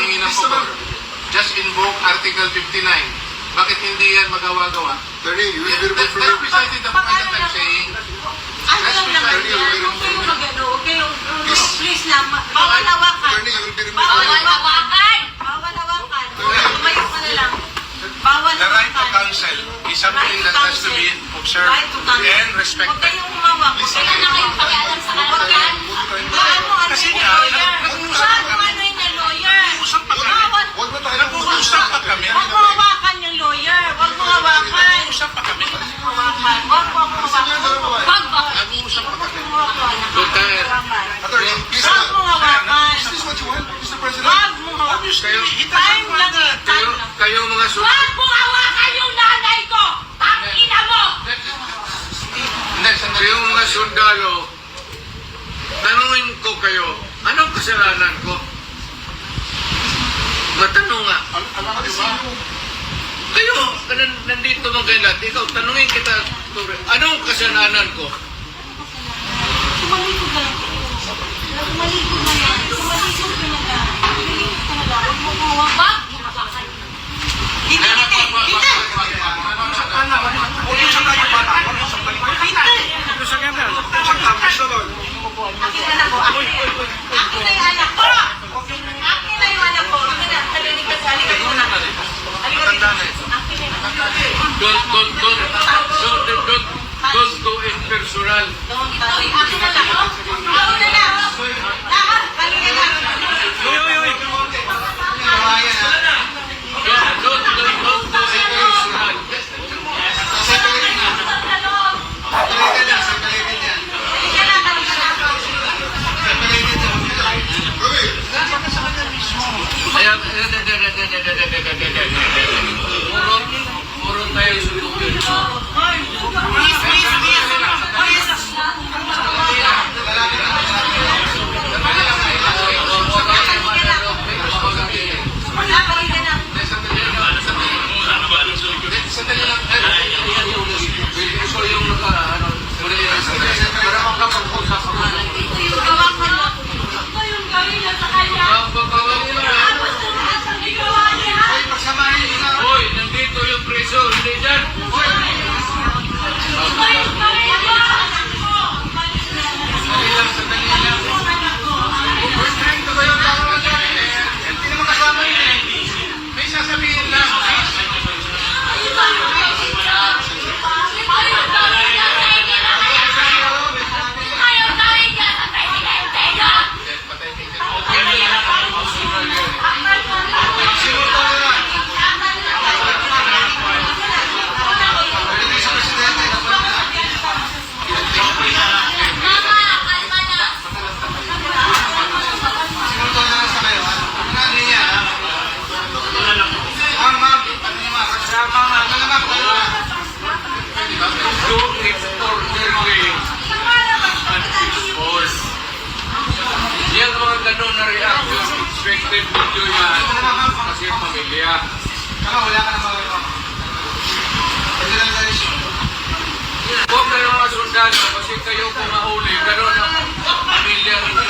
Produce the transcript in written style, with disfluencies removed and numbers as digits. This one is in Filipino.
humingi ng pabor. Just invoke Article 59. Bakit hindi yan magawa-gawa? Attorney, you will be That's precisely the point that I'm saying. Ano lang naman yan? Huwag kayong mag-ano, huwag kayong, please lang, bawal hawakan. Attorney, you will be Bawal removed. hawakan! Bawal hawakan. Tumayo ka na lang. Bawal The right to hawakan. counsel is something that has to be observed and Huwag respected. kayong humawak. Wala na kayong pakialam sa kalagayan. Paano ano Kasi yung nga, lawyer? Paano ano yung lawyer? Nag-uusap pa kami. Bawal. Huwag na tayo Nag-uusap pa kami. Huwag mo hawakan yung lawyer. Huwag mo hawakan. Nag-uusap pa kami. Hawakan. Huwag mo hawakan. Huwag mo Nag-uusap pa kami. hawakan. Attorney, please. Huwag mo hawakan. Is this what you want, Mr. President? Huwag mo hawakan. Kayo, Time lang eh. Time lang. kayo mga Huwag mo hawakan yung nanay ko! Tangina mo! Kayo mga sundalo, tanungin ko kayo, anong kasalanan ko? Matanong nga. Alam ka diba? Kayo, nandito mga kayo lahat, ikaw, tanungin kita, anong kasalanan ko? Tumalikod na lang. Tumalikod na lang. Tumalikod ka na lang. Tumalikod ka na lang. Huwag mo hawakan. Hindi, hindi, hindi. Akin na lang po. Akin na yung anak ko. Akin na yung anak ko. Akin na. Narinig ka sa alikad mo na. Alikad dito. Akin na yung anak ko. Don't go in personal. Don't touch. Akin na lang. Ako na lang. Lahat. Halika lang. Don't go in personal. Halika lang. Kaya, puro tayo sundin. Halika lang. Sandali lang. Ito yung para makapag-usap ako. Hawakan mo. Ito yung gawin niya sa kanya. Papapawali lang. Ang ginawa niya. Hoy, nandito yung preso. Hindi dyan. Hoy. Ito yung gawin niya. Sandali lang. We're trying to kayo tama dyan. Hindi naman kasama yun eh. May sasabihin lang. Do it orderly and peaceful. Yan mga ganun na reaction, expected video yan kasi pamilya. Huwag kayo mga sundalo kasi kayo kung mahuli, ganun ang pamilya ninyo.